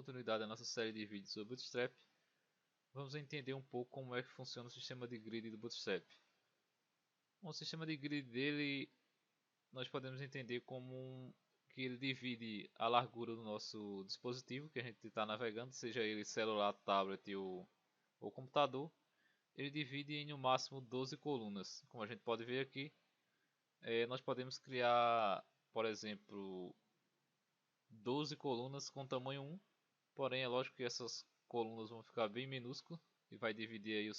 continuidade à nossa série de vídeos sobre Bootstrap, vamos entender um pouco como é que funciona o sistema de grid do Bootstrap. Bom, o sistema de grid dele nós podemos entender como que ele divide a largura do nosso dispositivo que a gente está navegando, seja ele celular, tablet ou computador. Ele divide em no máximo 12 colunas. Como a gente pode ver aqui, nós podemos criar, por exemplo, 12 colunas com tamanho 1. Porém, é lógico que essas colunas vão ficar bem minúsculas e vai dividir aí o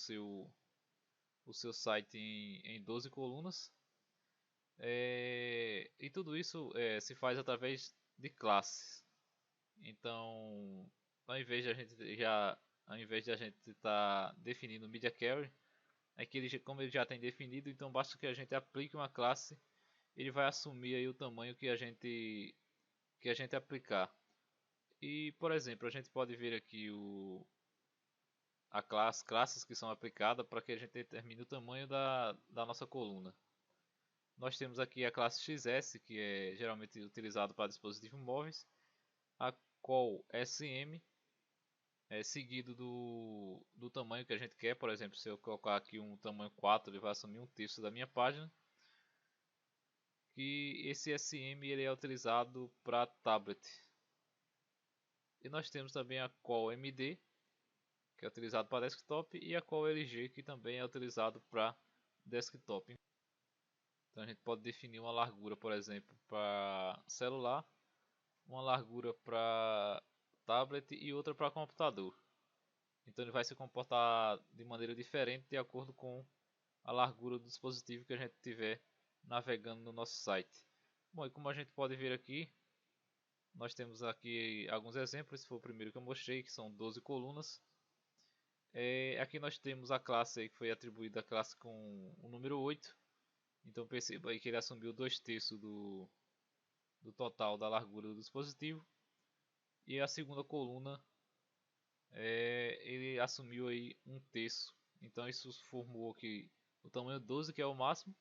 seu site em 12 colunas. E tudo isso se faz através de classes. Então, ao invés de a gente estar definindo o media query, como ele já tem definido, então basta que a gente aplique uma classe, ele vai assumir aí o tamanho que a gente aplicar. E, por exemplo, a gente pode ver aqui classes que são aplicadas para que a gente determine o tamanho da nossa coluna. Nós temos aqui a classe XS, que é geralmente utilizado para dispositivos móveis, a call SM, seguido do tamanho que a gente quer. Por exemplo, se eu colocar aqui um tamanho 4, ele vai assumir um texto da minha página. E esse SM ele é utilizado para tablet. E nós temos também a call MD, que é utilizado para desktop, e a call LG, que também é utilizado para desktop. Então a gente pode definir uma largura, por exemplo, para celular, uma largura para tablet e outra para computador. Então ele vai se comportar de maneira diferente de acordo com a largura do dispositivo que a gente tiver navegando no nosso site. Bom, e como a gente pode ver aqui, nós temos aqui alguns exemplos. Esse foi o primeiro que eu mostrei, que são 12 colunas. Aqui nós temos a classe aí, que foi atribuída a classe com o número 8. Então perceba aí que ele assumiu 2/3 do total da largura do dispositivo. E a segunda coluna, ele assumiu aí 1/3. Então isso formou aqui o tamanho 12, que é o máximo.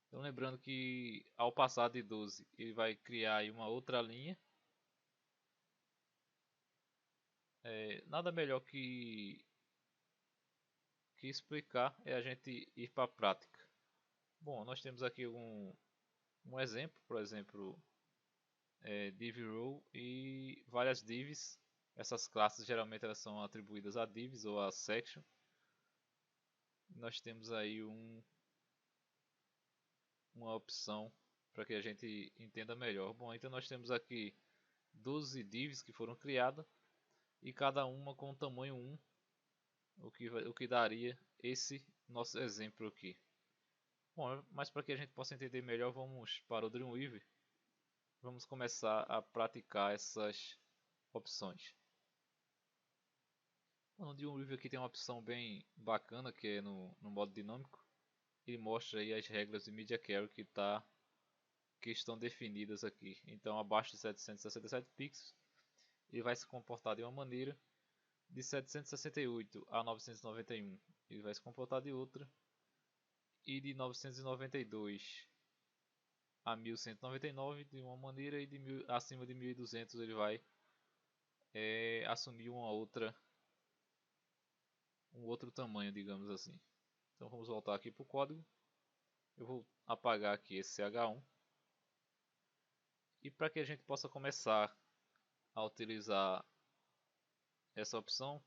Então lembrando que ao passar de 12 ele vai criar aí uma outra linha. Nada melhor que explicar é a gente ir para a prática. Bom, nós temos aqui um exemplo, por exemplo, div row e várias divs. Essas classes geralmente elas são atribuídas a divs ou a section. Nós temos aí uma opção para que a gente entenda melhor. Bom, então nós temos aqui 12 divs que foram criadas e cada uma com tamanho 1, o que daria esse nosso exemplo aqui. Bom, mas para que a gente possa entender melhor, vamos para o Dreamweaver. Vamos começar a praticar essas opções. Bom, no Dreamweaver aqui tem uma opção bem bacana, que é no modo dinâmico. Ele mostra aí as regras de Media Query que estão definidas aqui. Então, abaixo de 767 pixels, ele vai se comportar de uma maneira. De 768 a 991, ele vai se comportar de outra. E de 992 a 1199 de uma maneira, e acima de 1200 ele vai assumir um outro tamanho, digamos assim. Então vamos voltar aqui para o código. Eu vou apagar aqui esse H1. E para que a gente possa começar a utilizar essa opção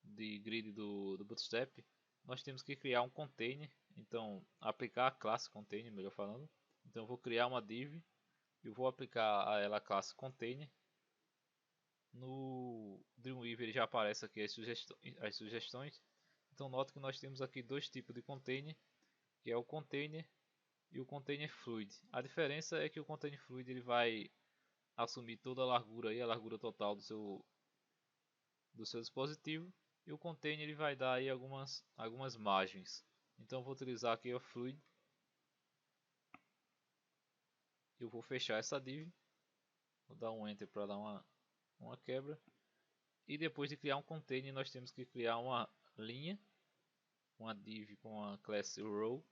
de grid do Bootstrap, nós temos que criar um container. Então aplicar a classe container, melhor falando. Então eu vou criar uma div. Eu vou aplicar a ela a classe container. No Dreamweaver já aparece aqui as sugestões. Então note que nós temos aqui dois tipos de container, que é o container e o container fluid. A diferença é que o container fluid ele vai assumir toda a largura aí, a largura total do seu dispositivo, e o container ele vai dar aí algumas margens. Então eu vou utilizar aqui o fluid. Eu vou fechar essa div. Vou dar um enter para dar uma quebra. E depois de criar um container, nós temos que criar uma linha, uma div com a classe row,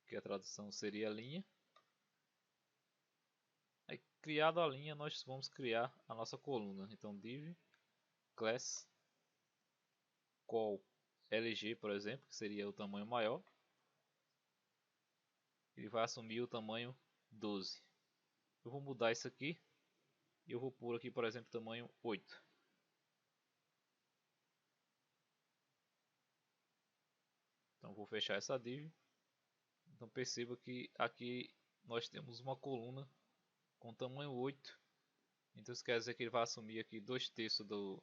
que a tradução seria linha. Aí criado a linha, nós vamos criar a nossa coluna. Então div class call LG, por exemplo, que seria o tamanho maior, ele vai assumir o tamanho 12. Eu vou mudar isso aqui e eu vou pôr aqui, por exemplo, tamanho 8. Então vou fechar essa div. Então perceba que aqui nós temos uma coluna com tamanho 8. Então isso quer dizer que ele vai assumir aqui 2/3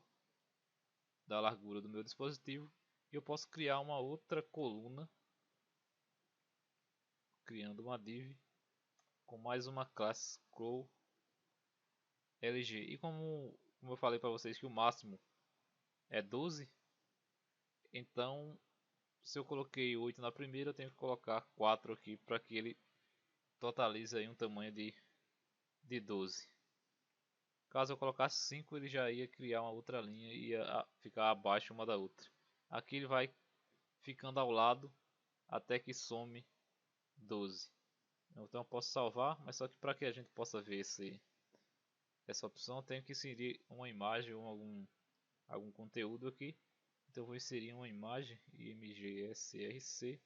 da largura do meu dispositivo. E eu posso criar uma outra coluna, criando uma div com mais uma classe scroll LG. E como eu falei para vocês que o máximo é 12, então se eu coloquei 8 na primeira, eu tenho que colocar 4 aqui para que ele totalize aí um tamanho de 12. Caso eu colocasse 5, ele já ia criar uma outra linha e ia ficar abaixo uma da outra. Aqui ele vai ficando ao lado até que some 12. Então eu posso salvar, mas só que para que a gente possa ver essa opção, eu tenho que inserir uma imagem ou algum conteúdo aqui. Então eu vou inserir uma imagem imgsrc.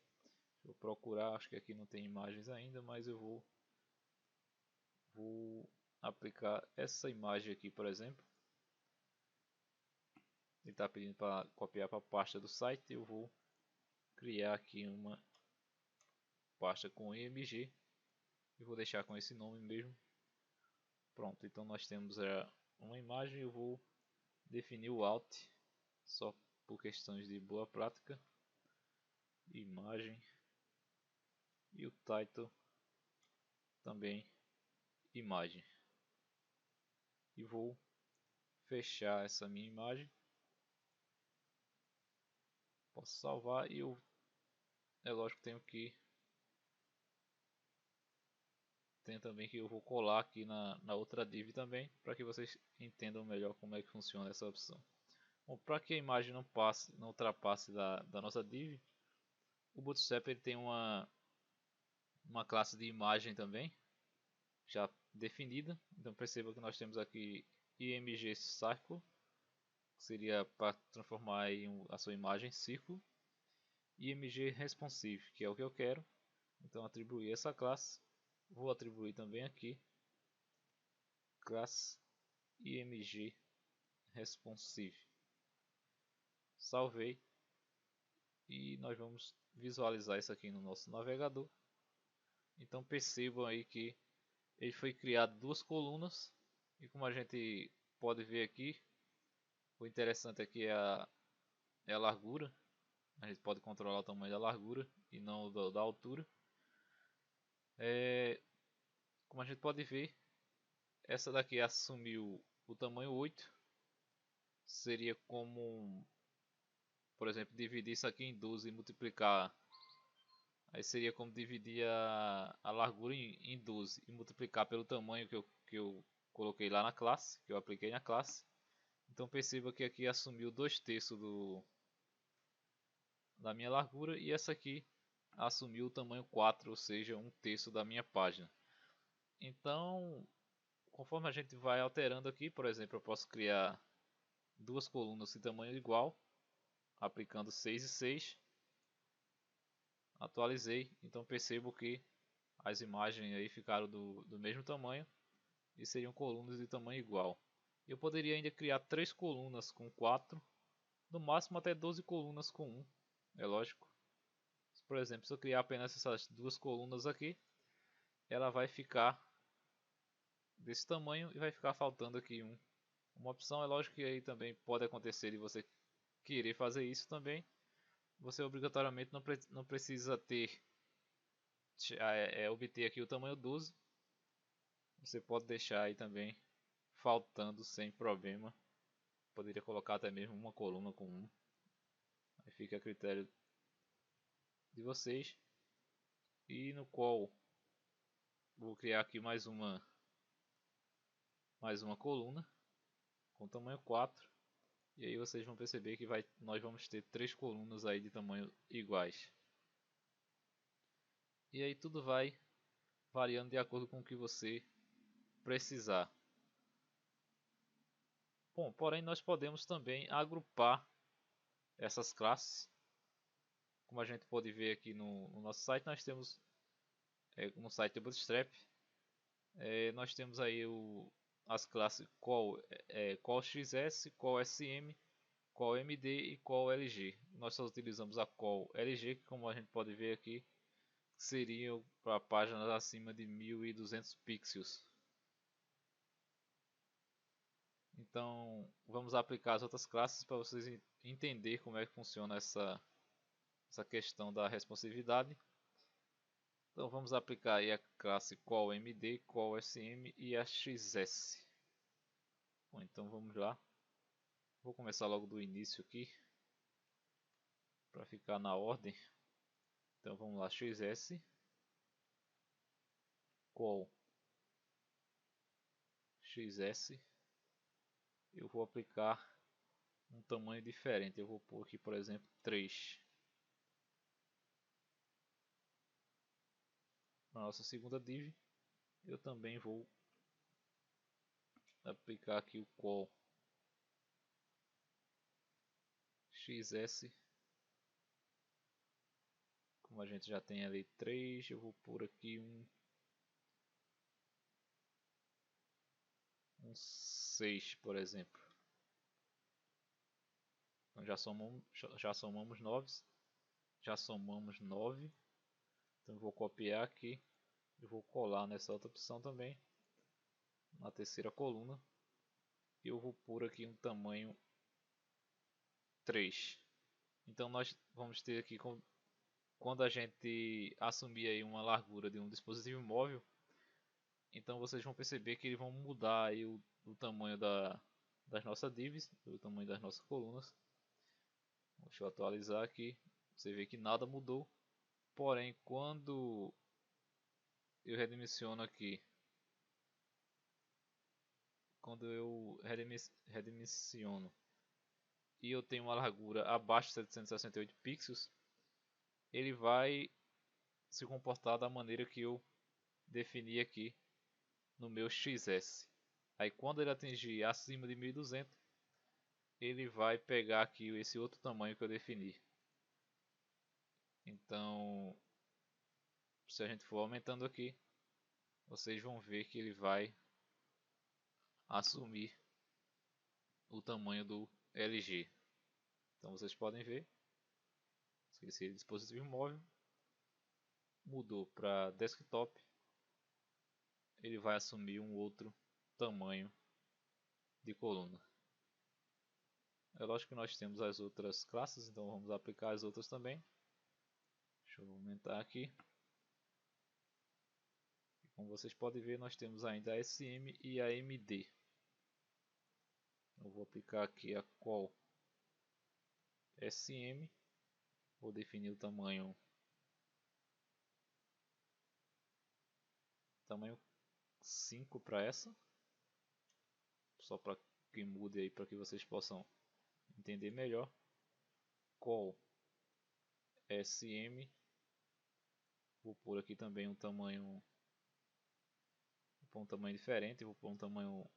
Vou procurar, acho que aqui não tem imagens ainda, mas eu vou aplicar essa imagem aqui, por exemplo. Ele está pedindo para copiar para a pasta do site. Eu vou criar aqui uma pasta com img e vou deixar com esse nome mesmo. Pronto, então nós temos uma imagem. Eu vou definir o alt só por questões de boa prática, imagem, e o title também imagem, e vou fechar essa minha imagem. Posso salvar e é lógico que tem também que eu vou colar aqui na outra div também, para que vocês entendam melhor como é que funciona essa opção. Bom, para que a imagem não ultrapasse da nossa div, o Bootstrap ele tem uma classe de imagem também já definida. Então perceba que nós temos aqui img circle, que seria para transformar a sua imagem em círculo, e img responsive, que é o que eu quero. Então atribuir essa classe. Vou atribuir também aqui classe img responsive. Salvei e nós vamos visualizar isso aqui no nosso navegador. Então percebam aí que ele foi criado duas colunas, e como a gente pode ver aqui, o interessante aqui é a largura. A gente pode controlar o tamanho da largura e não da altura. Como a gente pode ver, essa daqui assumiu o tamanho 8. Seria como, por exemplo, dividir isso aqui em 12 e multiplicar. Aí seria como dividir a largura em 12 e multiplicar pelo tamanho que eu coloquei lá na classe, que eu apliquei na classe. Então perceba que aqui assumiu 2/3 da minha largura, e essa aqui assumiu o tamanho 4, ou seja, 1/3 da minha página. Então, conforme a gente vai alterando aqui, por exemplo, eu posso criar duas colunas de tamanho igual, aplicando 6 e 6. Atualizei, então percebo que as imagens aí ficaram do mesmo tamanho e seriam colunas de tamanho igual. Eu poderia ainda criar 3 colunas com 4, no máximo até 12 colunas com 1, é lógico. Por exemplo, se eu criar apenas essas duas colunas aqui, ela vai ficar desse tamanho e vai ficar faltando aqui uma opção. É lógico que aí também pode acontecer de você querer fazer isso também. Você obrigatoriamente não precisa obter aqui o tamanho 12. Você pode deixar aí também faltando sem problema. Poderia colocar até mesmo uma coluna com 1. Aí fica a critério de vocês. E no qual vou criar aqui mais uma coluna com tamanho 4. E aí vocês vão perceber que nós vamos ter 3 colunas aí de tamanho iguais. E aí tudo vai variando de acordo com o que você precisar. Bom, porém nós podemos também agrupar essas classes. Como a gente pode ver aqui no nosso site, nós temos no site do Bootstrap, nós temos aí as classes qual XS, qual SM, qual MD e qual LG. Nós só utilizamos a qual LG, que como a gente pode ver aqui, seriam para páginas acima de 1200 pixels. Então vamos aplicar as outras classes para vocês entenderem como é que funciona essa questão da responsividade. Então vamos aplicar aí a classe qual MD, qual SM e a XS. Bom, então vamos lá. Vou começar logo do início aqui para ficar na ordem. Então vamos lá, XS qual XS. Eu vou aplicar um tamanho diferente. Eu vou pôr aqui, por exemplo, 3. Na nossa segunda div, eu também vou aplicar aqui o qual XS. Como a gente já tem ali 3, eu vou pôr aqui um 6, por exemplo. Então já somamos 9. Já somamos 9. Então eu vou copiar aqui e vou colar nessa outra opção também, na terceira coluna. E eu vou pôr aqui um tamanho 3. Então nós vamos ter aqui, quando a gente assumir aí uma largura de um dispositivo móvel, então vocês vão perceber que eles vão mudar aí o tamanho das nossas divs, o tamanho das nossas colunas. Deixa eu atualizar aqui. Você vê que nada mudou. Porém, quando eu redimensiono aqui, quando eu redimensiono e eu tenho uma largura abaixo de 768 pixels, ele vai se comportar da maneira que eu defini aqui no meu XS. Aí quando ele atingir acima de 1200, ele vai pegar aqui esse outro tamanho que eu defini. Então, se a gente for aumentando aqui, vocês vão ver que ele vai assumir o tamanho do LG. Então vocês podem ver, esse dispositivo móvel mudou para desktop, ele vai assumir um outro tamanho de coluna. É lógico que nós temos as outras classes, então vamos aplicar as outras também. Deixa eu aumentar aqui. Como vocês podem ver, nós temos ainda a SM e a MD. Eu vou aplicar aqui a qual SM. Vou definir o tamanho 5 para essa. Só para que mude aí, para que vocês possam entender melhor. Qual SM. Vou pôr aqui também um tamanho. Vou pôr um tamanho diferente. Vou pôr um tamanho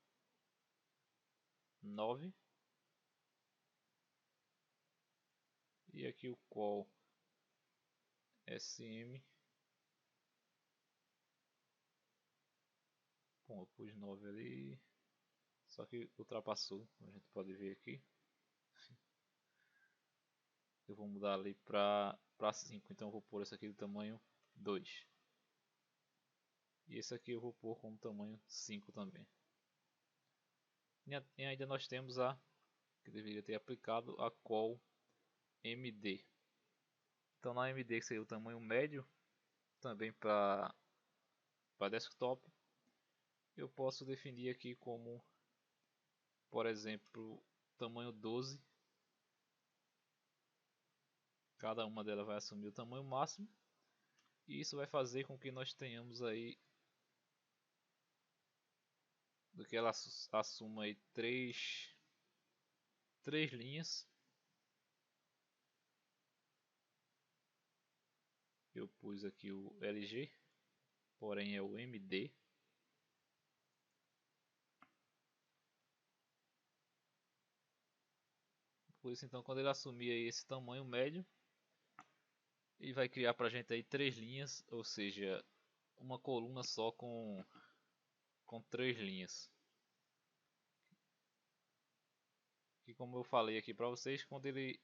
9. E aqui o qual SM. Bom, eu pus 9 ali. Só que ultrapassou, como a gente pode ver aqui. Eu vou mudar ali para 5, então eu vou pôr esse aqui do tamanho 2. E esse aqui eu vou pôr como tamanho 5 também. E ainda nós temos que deveria ter aplicado a qual MD. Então na MD, que seria o tamanho médio, também para desktop, eu posso definir aqui como, por exemplo, tamanho 12. Cada uma delas vai assumir o tamanho máximo. E isso vai fazer com que nós tenhamos aí, do que ela assuma aí três linhas. Eu pus aqui o LG, porém é o MD. Por isso então quando ele assumir aí esse tamanho médio, ele vai criar pra gente aí 3 linhas, ou seja, uma coluna só com 3 linhas. E como eu falei aqui pra vocês, quando ele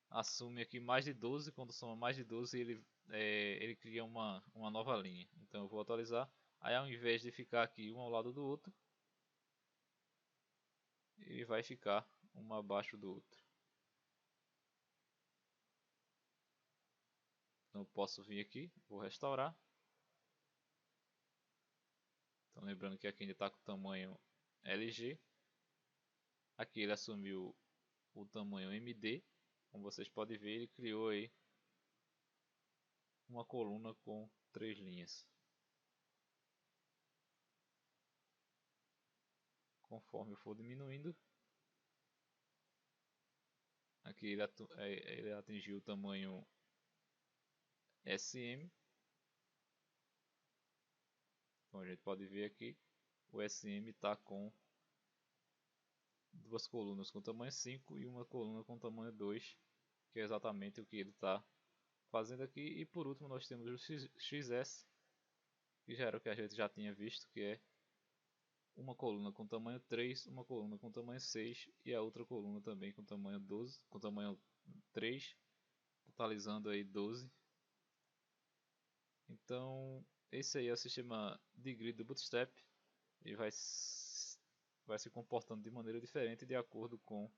assume aqui mais de 12, quando soma mais de 12 ele cria uma nova linha. Então eu vou atualizar, aí ao invés de ficar aqui um ao lado do outro, ele vai ficar um abaixo do outro. Então eu posso vir aqui, vou restaurar. Então lembrando que aqui ainda está com o tamanho LG. Aqui ele assumiu o tamanho MD. Como vocês podem ver, ele criou aí uma coluna com 3 linhas. Conforme eu for diminuindo, aqui ele atingiu o tamanho SM. Como a gente pode ver aqui, o SM está com duas colunas com tamanho 5 e uma coluna com tamanho 2, que é exatamente o que ele está fazendo aqui. E por último nós temos o XS, que já era o que a gente já tinha visto, que é uma coluna com tamanho 3, uma coluna com tamanho 6 e a outra coluna também com tamanho 12, com tamanho 3, totalizando aí 12. Então esse aí é o sistema de grid do Bootstrap e vai se comportando de maneira diferente de acordo com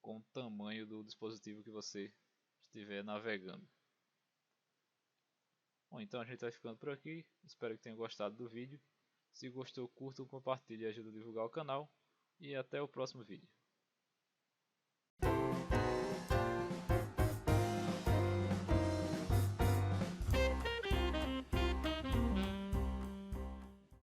o tamanho do dispositivo que você estiver navegando. Bom, então a gente vai ficando por aqui, espero que tenham gostado do vídeo. Se gostou, curtam, compartilhem e ajudem a divulgar o canal. E até o próximo vídeo.